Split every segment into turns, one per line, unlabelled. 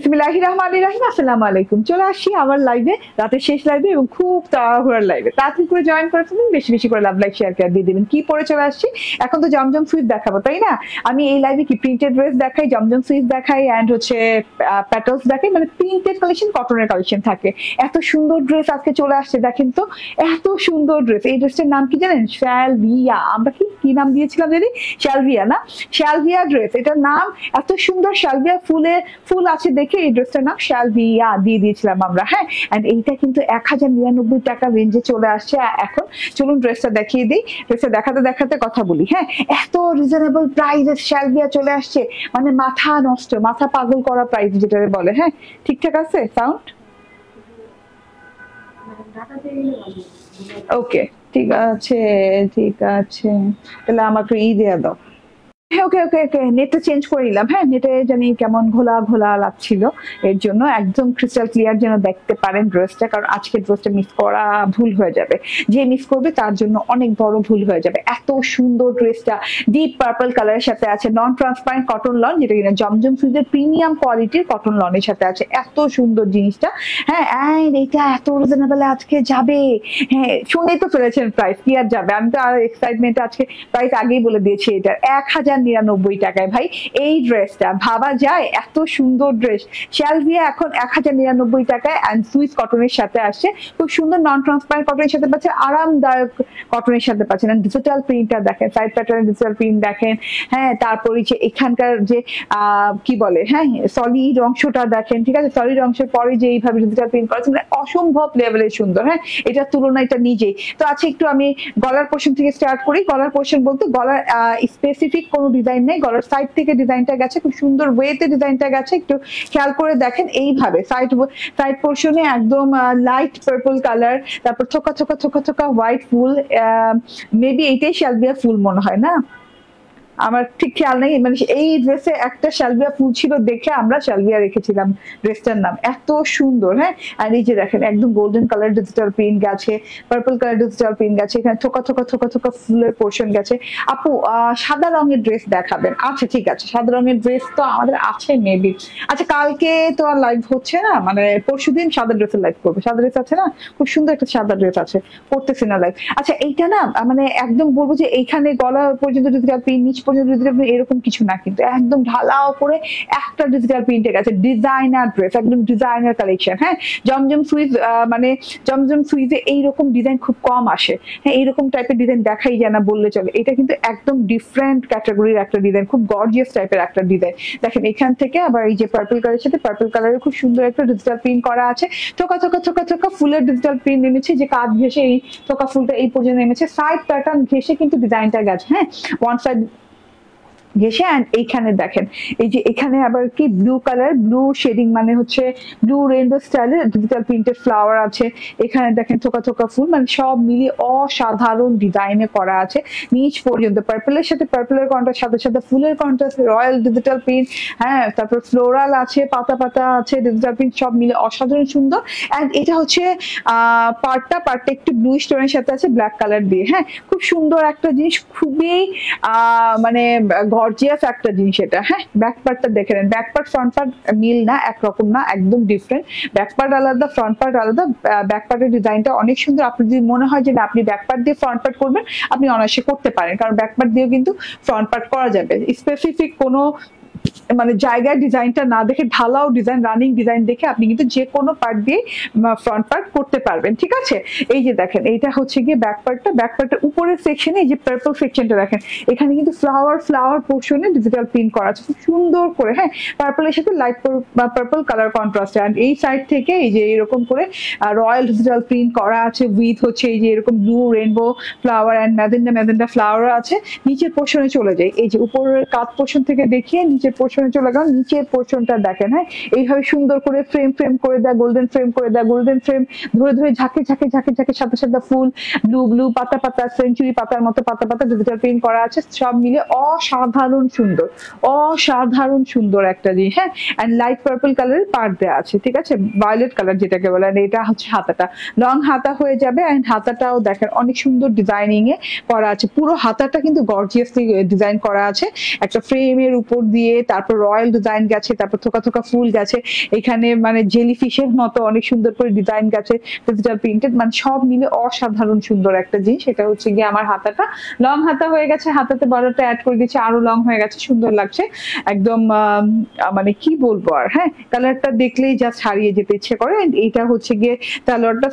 বিসমিল্লাহির রহমানির রহিম। আসসালামু আলাইকুম। চলে আসি আমার লাইভে, রাতের শেষ লাইভে এবং খুব তাড়াহুড়ার লাইভে। তাড়াতাড়ি করে জয়েন করে ফেলুন, বেশি বেশি করে লাভ লাইক শেয়ার দিয়ে দিবেন। কি পরে চলে আসছি, এখন তো জমজম সুইট দেখাবো, তাই না? আমি এই লাইভে কি প্রিন্টেড ড্রেস দেখাই, জমজম সুইট দেখাই, অ্যান্ড হচ্ছে প্যাটেলস দেখাই, মানে প্রিন্টেড কালেকশন, কটনের কালেকশন থাকে। এত সুন্দর ড্রেস আজকে চলে আসছে, দেখেন তো এত সুন্দর ড্রেস। এই ড্রেসটার নাম কি জানেন? শ্যালভিয়া। আমরা কি নাম দিয়েছিলাম জানি? শ্যালভিয়া না? শ্যালভিয়া ড্রেস, এটার নাম। এত সুন্দর শ্যালভিয়া ফুল আছে দেখে এই ড্রেসটার নাম শ্যালভিয়া দিয়ে দিয়েছিলাম আমরা। হ্যাঁ, এন্ড এইটা কিন্তু 1099 টাকা রেঞ্জে চলে আসছে এখন। চলুন ড্রেসটা দেখিয়ে দিই। ড্রেসটা দেখাতে দেখাতে কথা বলি। হ্যাঁ, এত রিজনেবল প্রাইসে শ্যালভিয়া চলে আসছে, মানে মাথা নষ্ট, মাথা পাগল করা প্রাইস যেটা বলে। হ্যাঁ, ঠিকঠাক আছে সাউন্ড? ওকে, ঠিক আছে ঠিক আছে, তাহলে আমাকে দিয়ে দাও। ওকে ওকে ওকে, নেটটা চেঞ্জ করে নিলাম। হ্যাঁ, নেটে জানি কেমন ঘোলা ঘোলা লাগছিল, এর জন্য একদম ক্রিস্টাল ক্লিয়ার যেন দেখতে পারেন ড্রেসটা, কারণ আজকে ড্রেসটা মিস করা ভুল হয়ে যাবে। যে মিস করবে তার জন্য অনেক বড় ভুল হয়ে যাবে। এত সুন্দর ড্রেসটা ডিপ পার্পল কালারের সাথে আছে, নন ট্রান্সপারেন্ট কটন লন, যেটা কিনা জমজম সুইজের প্রিমিয়াম কোয়ালিটির কটন লনের সাথে আছে। এত সুন্দর জিনিসটা। হ্যাঁ, এন্ড এটা এত রিজনেবলে আজকে যাবে। হ্যাঁ, শুনেই তো ফেলেছেন প্রাইস, কি আর যাবে। আমি তো আর এক্সাইটমেন্ট আজকে প্রাইস আগেই বলে দিয়েছি, এটা 1099 টাকায়। ভাই এই ড্রেসটা ভাবা যায়? এত সুন্দর ড্রেস শ্যালভিয়া এখন 1099 টাকায় অ্যান্ড সুইস কটনের সাথে আসছে। খুব সুন্দর নন ট্রান্সপারেন্ট কটনের সাথে পাচ্ছেন, আরামদায়ক কটনের সাথে পাচ্ছেন। ডিজিটাল প্রিন্টটা দেখেন, সাইড প্যাটার্নের ডিজিটাল প্রিন্ট দেখেন। হ্যাঁ, তারপরে যে এখানকার যে কি বলে, হ্যাঁ সলিড অংশটা দেখেন, ঠিক আছে? সলিড অংশের পরে যে এইভাবে ডিজিটাল প্রিন্ট করেছে, মানে অসম্ভব লেভেলের সুন্দর। হ্যাঁ, এটার তুলনা এটা নিজেই তো আছে। একটু আমি গলার পোর্শন থেকে স্টার্ট করি। গলার পোর্শন বলতে গলার স্পেসিফিক কোনো ডিজাইন নেই, গলার সাইড থেকে ডিজাইনটা গেছে, খুব সুন্দর ওয়েতে ডিজাইনটা গেছে। একটু খেয়াল করে দেখেন, এইভাবে সাইড পোর্শনে একদম লাইট পার্পল কালার, তারপর থোকা থোকা থোকা থোকা হোয়াইট ফুল। মেবি এইটাই শ্যালভিয়া ফুল মনে হয়, না? আমার ঠিক খেয়াল নেই, মানে এই ড্রেসে একটা শ্যালভিয়া ফুল ছিল দেখে আমরা শ্যালভিয়া রেখেছিলাম ড্রেসটার নাম। এত সুন্দর। হ্যাঁ, আর এই যে দেখেন একদম গোল্ডেন কালার ডিজিটাল প্রিন্ট গেছে, পার্পল কালার ডিজিটাল প্রিন্ট গেছে, এখানে থোকা থোকা থোকা থোকা ফুলের পোর্শন গেছে। আপু সাদা রঙের ড্রেস দেখাবেন? আচ্ছা ঠিক আছে, সাদা রঙের ড্রেস তো আমাদের আছে মেবি। আচ্ছা, কালকে তো আর লাইভ হচ্ছে না, মানে পরশুদিন সাদা ড্রেসের লাইভ করবে। সাদা ড্রেস আছে না, খুব সুন্দর একটা সাদা ড্রেস আছে, করতেছি না লাইভ। আচ্ছা, এইটা না মানে একদম বলবো যে এইখানে গলা পর্যন্ত ডিজিটাল প্রিন্ট, নিচ পর্যন্ত ডিজিটাল প্রিন্ট, এরকম কিছু না, কিন্তু একদম ঢালাও করে একটা ডিজিটাল প্রিন্টে গেছে। ডিজাইনার ড্রেস, একদম ডিজাইনার কালেকশন। হ্যাঁ, জমজম সুইজ মানে জমজম সুইজে এইরকম ডিজাইন খুব কম আসে। হ্যাঁ, এইরকম টাইপের ডিজাইন দেখাই যায় না বললে চলে। এটা কিন্তু একদম ডিফারেন্ট ক্যাটাগরির একটা ডিজাইন, খুব গর্জিয়াস টাইপের একটা ডিজাইন। দেখেন এখান থেকে আবার এই যে পার্পল কালারের সাথে পার্পল কালারের খুব সুন্দর একটা ডিজিটাল প্রিন্ট করা আছে। থোকা থোকা থোকা থোকা ফুলের ডিজিটাল প্রিন্ট এনেছে, যে কাঁধ ঘেসে এই থোকা ফুলটা এই পর্যন্ত নেমেছে। সাইড প্যাটার্ন ঘেসে কিন্তু ডিজাইনটা গেছে। হ্যাঁ, ওয়ান সাইড ঘেসে। অ্যান্ড এইখানে দেখেন, এই যে এখানে আবার কি ব্লু কালার, ব্লু শেডিং, মানে হচ্ছে ব্লু রেইনবো স্টাইলের ডিজিটাল প্রিন্টেড ফ্লাওয়ার আছে। এখানে দেখেন থোকা থোকা ফুল, মানে সব মিলিয়ে অসাধারণ ডিজাইনে করা আছে নিচ পর্যন্ত। পার্পলের সাথে পার্পলের কন্ট্রাস্ট, সাথে সাথে ফুলের কন্ট্রাস্ট, রয়্যাল ডিজিটাল প্রিন্ট। হ্যাঁ, তারপর ফ্লোরাল আছে, পাতা পাতা আছে, ডিজিটাল প্রিন্ট, সব মিলে অসাধারণ সুন্দর। অ্যান্ড এটা হচ্ছে পার্টটা একটু ব্লু স্টোনের সাথে আছে ব্ল্যাক কালার দিয়ে। হ্যাঁ, খুব সুন্দর একটা জিনিস, খুবই মানে গর্জিয়াস একটা জিনিস এটা। হ্যাঁ, ব্যাক পার্টটা দেখে নেন। ব্যাক পার্ট ফ্রন্ট পার্ট মিল না, একরকম না, একদম ডিফারেন্ট। ব্যাক পার্ট আলাদা, ফ্রন্ট পার্ট আলাদা। ব্যাক পার্টের ডিজাইনটা অনেক সুন্দর। আপনি যদি মনে হয় যে আপনি ব্যাক পার্ট দিয়ে ফ্রন্ট পার্ট করবেন, আপনি অনায়াসে করতে পারেন, কারণ ব্যাক পার্ট দিয়েও কিন্তু ফ্রন্ট পার্ট করা যাবে। স্পেসিফিক কোনো মানে জায়গায় ডিজাইনটা না দেখে, ঢালাও ডিজাইন, রানিং ডিজাইন দেখে আপনি কিন্তু যে কোনো পার্ট দিয়ে ফ্রন্ট পার্ট করতে পারবেন। ঠিক আছে, এই যে দেখেন এইটা হচ্ছে গিয়ে ব্যাক পার্টটা। ব্যাক পার্টের উপরের সেকশনে এই যে পার্পল সেকশনটা দেখেন, এখানে কিন্তু ফ্লাওয়ার পোর্শনে ডিজিটাল প্রিন্ট করা আছে খুব সুন্দর করে। হ্যাঁ, পার্পলের সাথে light purple colour contrast. And এই সাইড থেকে এই যে এরকম করে রয়্যাল ডিজিটাল প্রিন্ট করা আছে উইথ হচ্ছে এই যে এরকম blue rainbow flower and magenta flower আছে। নিচের পোর্শনে চলে যায়, এই যে উপরের কাত পোর্শন থেকে দেখিয়ে নিচের পোর্শনে চলে গেল। নিচের পোর্শনটা দেখেন, হ্যাঁ এইভাবে সুন্দর করে ফ্রেম করে দেয়, গোল্ডেন ফ্রেম করে দেয়, গোল্ডেন ফ্রেম ধরে ধরে ঝাঁকে ঝাঁকে ঝাঁকে ঝাঁকে সাদা সাদা ফুল, ব্লু পাতা পাতা, সেঞ্চুরি পাতার মতো পাতা পাতা ডিজিটাল প্রিন্ট করা আছে। সব মিলে অসাধারণ সুন্দর একটা জিনিস। হ্যাঁ, এন্ড লাইট পার্পল কালারের পার্ট দেওয়া আছে, ঠিক আছে, ভায়োলেট কালার যেটাকে বলে। এটা হচ্ছে হাতাটা, লং হাতা হয়ে যাবে। এন্ড হাতাটাও দেখেন অনেক সুন্দর ডিজাইনিং এ করা আছে। পুরো হাতাটা কিন্তু গর্জিয়াসলি ডিজাইন করা আছে, একটা ফ্রেমের উপর দিয়ে তারপর রয়্যাল ডিজাইন গেছে, তারপর থোকা থোকা ফুল গেছে, এখানে মানে জেলিফিশের মতো অনেক সুন্দর করে ডিজাইন গেছে ডিজিটাল প্রিন্টেড, মানে সব মিলে অসাধারণ সুন্দর একটা জিনিস। সেটা হচ্ছে গিয়ে আমার হাতাটা লং হাতা হয়ে গেছে, হাতাতে বর্ডারটা অ্যাড করে দিয়েছে, আরো লং হয়ে গেছে, সুন্দর লাগছে একদম। মানে কি বলবো আর, হ্যাঁ কালারটা দেখলেই জাস্ট হারিয়ে যেতে ইচ্ছে করে। এইটা হচ্ছে গিয়ে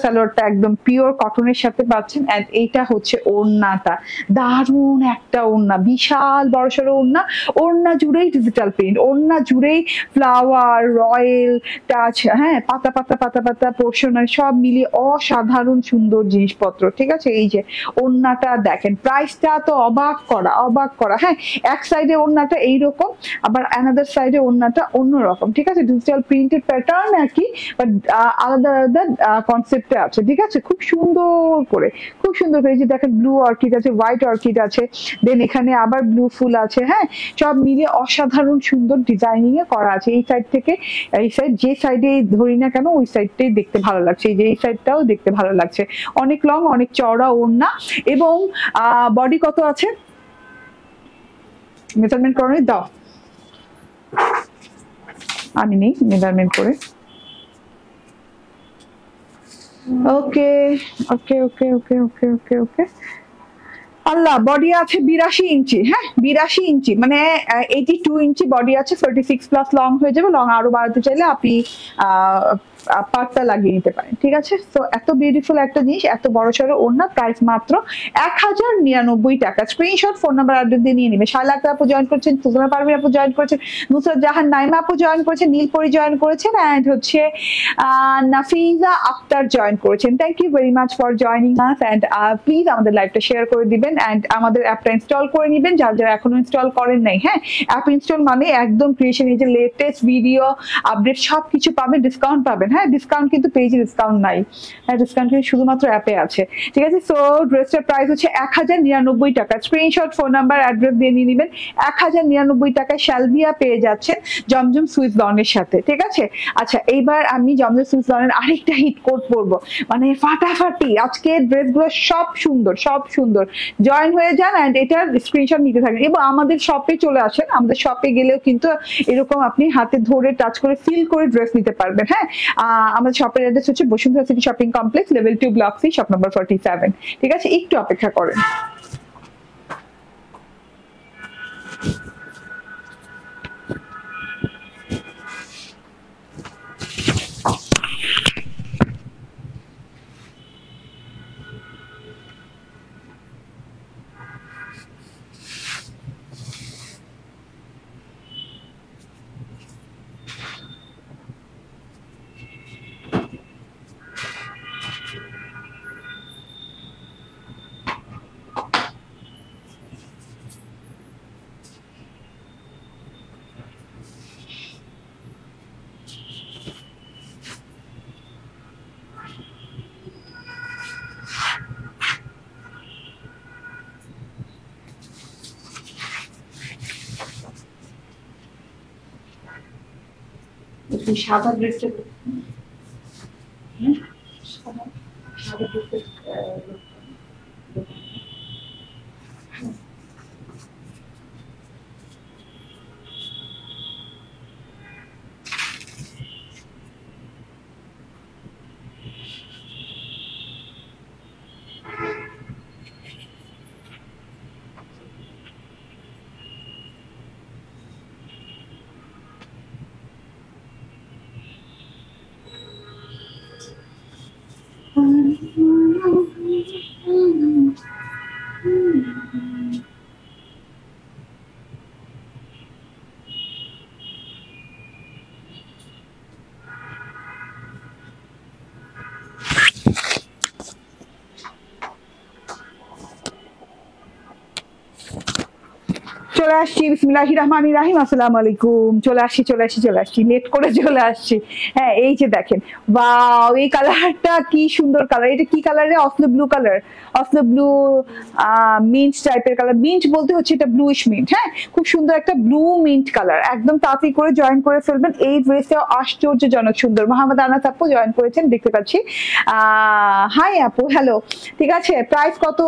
সালোয়ারটা একদম পিওর কটনের সাথে পাচ্ছেন। এন্ড এইটা হচ্ছে ওড়নাটা, দারুণ একটা ওড়না, বিশাল বড়সড় ওড়না, ওড়না জুড়েই ডিজিটাল প্রিন্ট, ওড়না জুড়েই ফ্লাওয়ার, রয়্যাল টাচ, হ্যাঁ পাতা পাতা পাতা পাতা পোর্শন, সব মিলিয়ে অসাধারণ সুন্দর জিনিসপত্র। ঠিক আছে, এই যে ওড়নাটা দেখেন, প্রাইসটা তো অবাক করা। হ্যাঁ এক সাইডে ওড়নাটা এইরকম, আবার অ্যানাদার সাইডে ওড়নাটা অন্যরকম। ঠিক আছে, ডিজিটাল প্রিন্টেড প্যাটার্ন একই, বাট আলাদা আলাদা কনসেপ্টে আছে। ঠিক আছে, খুব সুন্দর করে এই যে দেখেন ব্লু অর্কিড আছে, হোয়াইট অর্কিড আছে, দেন এখানে আবার ব্লু ফুল আছে। হ্যাঁ সব মিলে অসাধারণ সুন্দর ডিজাইনিং এ করা আছে। এই সাইড থেকে এই সাইড, যে সাইডে ধরি না কেন ওই সাইডটাই দেখতে ভালো লাগছে, এই যে এই সাইডটাও দেখতে ভালো লাগছে। অনেক লং, অনেক চওড়া ওড়না। এবং বডি কত আছে মেজারমেন্ট করে দাও, আমি নেই মেজারমেন্ট করে। ওকে ওকে ওকে ওকে ওকে ওকে ওকে আল্লাহ, বডি আছে 82 ইঞ্চি। হ্যাঁ 82 ইঞ্চি, মানে 82 ইঞ্চি বডি আছে, 36 প্লাস লং হয়ে যাবে। লং আরো বাড়াতে চাইলে আপনি পাটটা লাগিয়ে নিতে পারেন। ঠিক আছে, তো এত বিউটিফুল একটা জিনিস, এত বড় সড়ো ওড়না, প্রাইস মাত্র 1099 টাকা। স্ক্রিনশট, ফোন নাম্বার, অ্যাড্রেস দিয়ে নিয়ে নেবে। শায়লা আক্তার আপু জয়েন করছেন, সুজানা পারভিন আপু জয়েন করেছেন, নুসরাত জাহান নাইমা আপু জয়েন করেছেন, নীলপরি জয়েন করেছেন, এন্ড হচ্ছে নাফিজা আক্তার জয়েন করেছেন। Thank you very much for joining us. And please আমাদের লাইভটা শেয়ার করে দিবেন, এন্ড আমাদের অ্যাপটা ইনস্টল করে নিবেন যারা এখনো ইনস্টল করেন নাই। হ্যাঁ অ্যাপ ইনস্টল মানে একদম ক্রিয়েশন, এই যে লেটেস্ট ভিডিও আপডেট সবকিছু পাবেন, ডিসকাউন্ট পাবেন। হ্যাঁ ডিসকাউন্ট কিন্তু পেজে ডিসকাউন্ট নাই, হ্যাঁ ডিসকাউন্ট কিন্তু শুধুমাত্র অ্যাপে আছে। ঠিক আছে, সো ড্রেসটার প্রাইস হচ্ছে 1099 টাকা। স্ক্রিনশট, ফোন নাম্বার, অ্যাড্রেস দিয়ে নিয়ে নেবেন। 1099 টাকায় শালভিয়া পেয়ে যাচ্ছেন জমজম সুইস লনের সাথে। ঠিক আছে, আচ্ছা এইবার আমি জমজম সুইস লনের আরেকটা হিট কোড পরবো, মানে ফাটাফাটি। আজকে ড্রেসগুলো সব সুন্দর, সব সুন্দর। জয়েন হয়ে যান এন্ড এটার স্ক্রিনশট নিতে থাকেন, এবং আমাদের শপে চলে আসেন। আমাদের শপে গেলেও কিন্তু এরকম আপনি হাতে ধরে টাচ করে ফিল করে ড্রেস নিতে পারবেন। হ্যাঁ আমাদের শপের অ্যাড্রেস হচ্ছে Bashundhara city shopping complex, level 2, block C, shop number 47। ঠিক আছে, একটু অপেক্ষা করেন। সাদা ড্রেসটা সাদা ড্রেসটা চলে আসছি। বিসমিল্লাহির রহমানির রহিম। আসসালামু আলাইকুম। চলে আসছি লেট করে চলে আসছি। হ্যাঁ এই যে দেখেন, ওয়াও এই কালারটা কি সুন্দর কালার। এটা কি কালারে? Oslo blue colour, Oslo blue mint টাইপের কালার। মিন্ট বলতে হচ্ছে এটা ব্লুইশ মিন্ট। হ্যাঁ খুব সুন্দর একটা ব্লু মিন্ট কালার, একদম তাড়াতাড়ি করে জয়েন করে ফেলবেন। এই ড্রেসটা আশ্চর্যজনক সুন্দর। মোহাম্মদ আনাস আপু জয়েন করেছেন, দেখতে পাচ্ছি। হাই আপু, হ্যালো। ঠিক আছে, প্রাইস কত?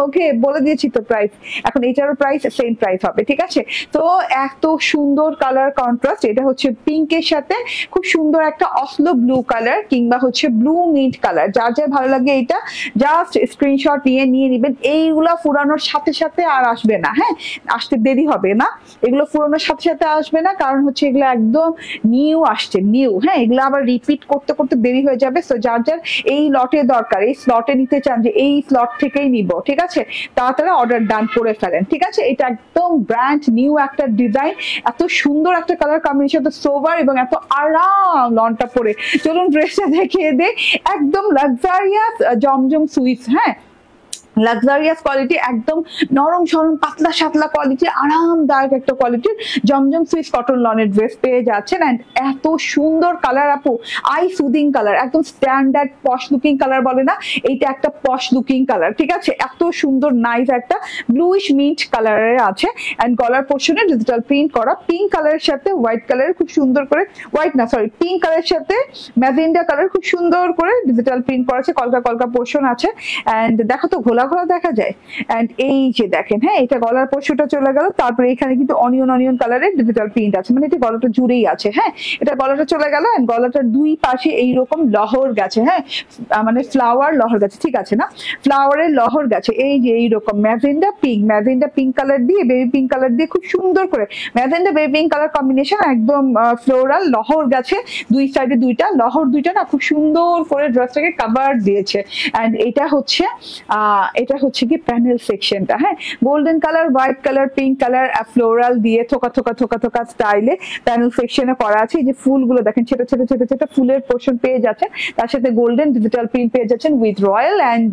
ওকে বলে দিয়েছি তো প্রাইস। এখন এটারও প্রাইস সেম প্রাইস হবে, ঠিক আছে। তো এত সুন্দর কালার কন্ট্রাস্ট, এটা হচ্ছে পিঙ্কের সাথে খুব সুন্দর একটা অসলো ব্লু কালার কিংবা হচ্ছে ব্লু মিন্ট কালার, যার যার ভালো লাগে এটা জাস্ট স্ক্রিনশট নিয়ে নিবেন। এইগুলা ফুরানোর সাথে সাথে আর আসবে না, হ্যাঁ, আসতে দেরি হবে না, এগুলো ফুরানোর সাথে সাথে আসবে না, কারণ হচ্ছে এগুলো একদম নিউ আসছে, নিউ, হ্যাঁ, এগুলো আবার রিপিট করতে করতে দেরি হয়ে যাবে। সো যার যার এই লটে দরকার, এই স্লটে নিতে চান যে এই স্লট থেকেই নিব, ঠিক আছে, তাড়াতাড়ি অর্ডার ডান করে ফেলেন, ঠিক আছে। এটা একদম ব্র্যান্ড নিউ একটা ডিজাইন, এত সুন্দর একটা কালার কম্বিনেশন, এত সোবার এবং এত আরাম লনটা পরে। চলুন ড্রেসটা দেখিয়ে দে, একদম লাক্সারিয়াস জমজম সুইস, হ্যাঁ, লাক্সারিয়াস কোয়ালিটি, একদম নরম সরম পাতলা সাতলা কোয়ালিটি, আরামদায়ক একটা কোয়ালিটির জমজম সুইস কটন লনের ড্রেস পেয়ে যাচ্ছেন। এন্ড এত সুন্দর কালার আপু, আই সুদিং কালার, একদম স্ট্যান্ডার্ড পশ লুকিং কালার বলে না, এইটা একটা পশ লুকিং কালার, ঠিক আছে। এত সুন্দর নাইস একটা ব্লুইশ মিন্ট কালারের আছে এন্ড গলার পোর্শনে ডিজিটাল প্রিন্ট করা পিঙ্ক কালারের সাথে হোয়াইট কালারের খুব সুন্দর করে, হোয়াইট না সরি পিঙ্ক কালারের সাথে ম্যাজেন্ডা কালার খুব সুন্দর করে ডিজিটাল প্রিন্ট করা আছে, কলকা কলকা পোর্শন আছে। এন্ড দেখো তো ঘোলা ঘোলা দেখা যায়। এন্ড এই যে দেখেন, হ্যাঁ, এটা গলার পোর্শনটা চলে গেল, তারপরে এখানে কিন্তু অনিয়ন কালারের ডিজিটাল প্রিন্ট আছে, মানে এটা গলাটা জুড়েই আছে, হ্যাঁ, এটা গলাটা চলে গেল এন্ড গলাটার দুই পাশে এইরকম লহর গেছে, হ্যাঁ, মানে ফ্লাওয়ার লহর গেছে, ঠিক আছে না, ফ্লাওয়ারের লহর গেছে, এই যে এইরকম ম্যাজেন্ডা পিঙ্ক কালার দিয়ে বেবি পিঙ্ক কালার দিয়ে খুব সুন্দর করে magenta baby pink colour combination, একদম ফ্লোরাল লহর গেছে দুই সাইডে, দুইটা লহর, দুইটা না খুব সুন্দর করে ড্রেসটাকে কভার দিয়েছে। এন্ড এটা হচ্ছে কি প্যানেল সেকশনটা, হ্যাঁ, golden colour, white colour, pink colour, floral দিয়ে থোকা থোকা স্টাইলে প্যানেল সেকশনে করা আছে। এই যে ফুলগুলো দেখেন, ছোট ছোট ফুলের পোর্শন পেয়ে যাচ্ছেন, তার সাথে গোল্ডেন ডিজিটাল প্রিন্ট পেয়ে যাচ্ছেন with royal and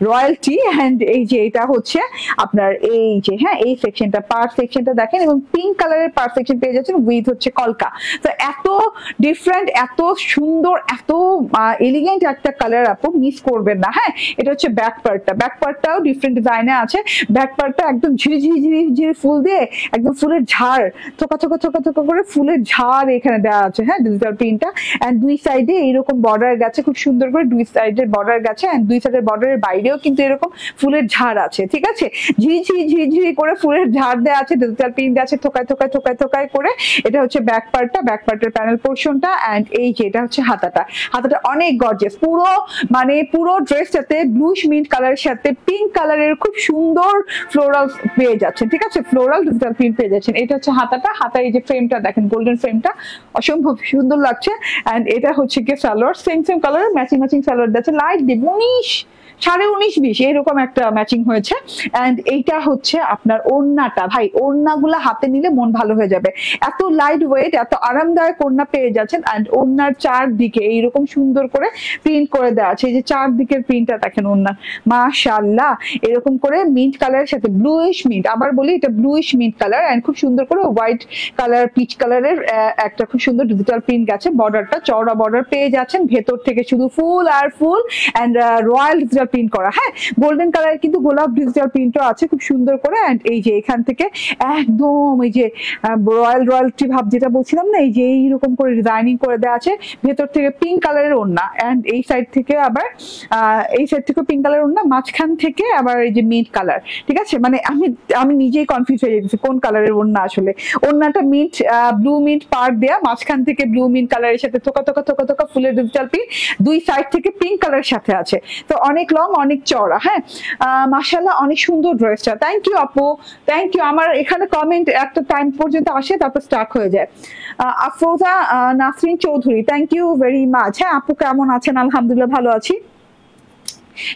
royalty. And এই যে এটা হচ্ছে আপনার এই যে, হ্যাঁ, এই সেকশনটা পার্ট সেকশনটা দেখেন, এবং পিঙ্ক কালারের পার্ট সেকশন পেয়ে যাচ্ছেন উইথ হচ্ছে কলকা। তো এত ডিফারেন্ট, এত সুন্দর, এত এলিগেন্ট একটা কালার আপু মিস করবেন না, হ্যাঁ। এটা হচ্ছে ব্যাক পার্টটাও ডিফারেন্ট ডিজাইনে আছে, ব্যাক পার্টটা একদম ঝিরি ফুল দিয়ে একদম ফুলের ঝাড় থোকা করে ফুলের ঝাড় এখানে দেওয়া আছে, হ্যাঁ, ডিজিটাল প্রিন্টটা। এন্ড দুই সাইডে এইরকম বর্ডার গেছে খুব সুন্দর করে, দুই সাইডের বর্ডার গেছে এন্ড দুই সাইডের বর্ডারের বাইরেও কিন্তু এরকম ফুলের ঝাড় আছে, ঠিক আছে, ঝিরি করে ফুলের ঝাড় দেওয়া আছে, ডিজিটাল প্রিন্ট আছে থোকায় করে। এটা হচ্ছে ব্যাক পার্টের প্যানেল পোর্শনটা। এন্ড এই যে এটা হচ্ছে হাতাটা অনেক গর্জিয়াস, পুরো ড্রেসটাতে ব্লুইশ মিন্ট কালারের সাথে পিঙ্ক কালারের খুব সুন্দর ফ্লোরাল পেয়ে যাচ্ছেন, ঠিক আছে, ফ্লোরাল ডিজিটাল প্রিন্ট পেয়ে যাচ্ছেন। এটা হচ্ছে হাতা এই যে ফ্রেমটা দেখেন, গোল্ডেন ফ্রেমটা অসম্ভব সুন্দর লাগছে। এন্ড এটা হচ্ছে কি সালোয়ার, সেম কালারের ম্যাচিং সালোয়ার দিয়েছে, লাইট 19 19.5-20 এরকম একটা ম্যাচিং হয়েছে। এন্ড এইটা হচ্ছে আপনার ওড়নাটা, ভাই ওড়নাগুলা হাতে নিলে মন ভালো হয়ে যাবে, এত লাইট ওয়েট, এত আরামদায়ক ওড়না পেয়ে যাচ্ছেন। এন্ড ওড়নার চারদিকে এইরকম সুন্দর করে প্রিন্ট করে দেওয়া আছে, এই যে চারদিকের প্রিন্টটা দেখেন ওড়না, মাশাআল্লাহ, এরকম করে মিন্ট কালারের সাথে ব্লুইশ মিন্ট, আবার বলি এটা ব্লুইশ মিন্ট কালার, এন্ড খুব সুন্দর করে হোয়াইট কালার পিচ কালারের একটা খুব সুন্দর ডিজিটাল প্রিন্ট গেছে, বর্ডারটা চওড়া বর্ডার পেয়ে যাচ্ছেন, ভেতর থেকে শুধু ফুল আর ফুল এন্ড রয়্যাল ডিজিটাল প্রিন্ট করা, হ্যাঁ, গোল্ডেন কালারের কিন্তু গোলাপ ডিজিটাল প্রিন্টও আছে খুব সুন্দর করে। এন্ড এই যে এখান থেকে একদম এই যে রয়্যালটি ভাব যেটা বলছিলাম না, এই যে এইরকম করে ডিজাইনিং করে দেওয়া আছে, ভেতর থেকে পিঙ্ক কালারের ওড়না, এন্ড এই সাইড থেকে আবার পিঙ্ক কালারের ওড়না, মাঝখান থেকে আবার এই যে মিন্ট কালার, ঠিক আছে, মানে আমি নিজেই কনফিউজ হয়ে যাচ্ছি কোন কালারের ওড়না আসলে। ওড়নাটা মিন্ট ব্লু মিন্ট পার্ট দেয়া, মাঝখান থেকে ব্লু মিন্ট কালারের সাথে থোকা ফুলের ডিজিটাল প্রিন্ট, দুই সাইড থেকে পিঙ্ক কালারের সাথে আছে। তো অনেক লং, অনেক চওড়া, হ্যাঁ, মাশাআল্লাহ অনেক সুন্দর ড্রেসটা। থ্যাংক ইউ আপু, থ্যাংক ইউ। আমার এখানে কমেন্ট একটা টাইম পর্যন্ত আসে, তারপর স্টার্ট হয়ে যায়। Afroza Nasrin Chowdhury, thank you very much. হ্যাঁ আপু, কেমন আছেন? আলহামদুলিল্লাহ ভালো আছি,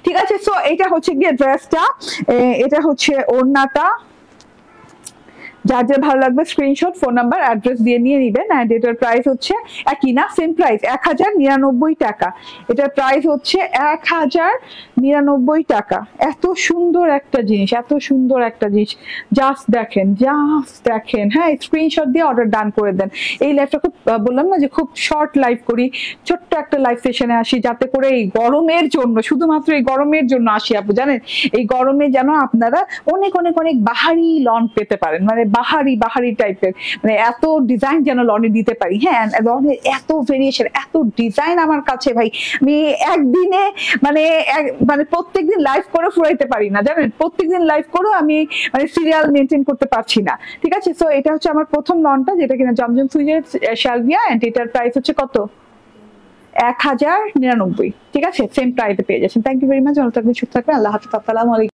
ঠিক আছে। সো এটা হচ্ছে গিয়ে ড্রেসটা, এটা হচ্ছে ওড়নাটা, যার যার ভালো লাগবে স্ক্রিনশট, ফোন নাম্বার, অ্যাড্রেস দিয়ে নিয়ে নিবেন। এন্ড এটার প্রাইস হচ্ছে একই না, সেম প্রাইস 1099 টাকা। এটার প্রাইস হচ্ছে 1099 টাকা। এত সুন্দর একটা জিনিস, জাস্ট দেখেন, হ্যাঁ, স্ক্রিনশট দিয়ে অর্ডার ডান করে দেন। এই লাইভটা খুব বললাম না যে খুব শর্ট লাইভ করি, ছোট্ট একটা লাইভ সেশনে আসি, যাতে করে এই গরমের জন্য, শুধুমাত্র এই গরমের জন্য আসি আপু, জানেন এই গরমে যেন আপনারা অনেক বাহারি লন পেতে পারেন, মানে বাহারি বাহারি টাইপের, মানে এত ডিজাইন যেন লনে দিতে পারি। হ্যাঁ, লনের এত ভেরিয়েশন, এত ডিজাইন আমার কাছে ভাই, আমি একদিনে মানে মানে প্রত্যেকদিন লাইভ করে ফুরাইতে পারি না, জানেন, প্রত্যেকদিন লাইভ করেও আমি মানে সিরিয়াল মেনটেন করতে পারছি না। ঠিক আছে, সো এটা হচ্ছে আমার প্রথম লনটা, যেটা কিনা জমজম সুইজের শালভিয়া, এন্ড এটার প্রাইস হচ্ছে কত, 1099। ঠিক আছে, সেম প্রাইসে পেয়ে যাচ্ছেন। থ্যাংক ইউ ভেরি মাচ, ভালো থাকবেন, সুস্থ থাকবেন, আল্লাহ হাফেজ, আসসালামু আলাইকুম।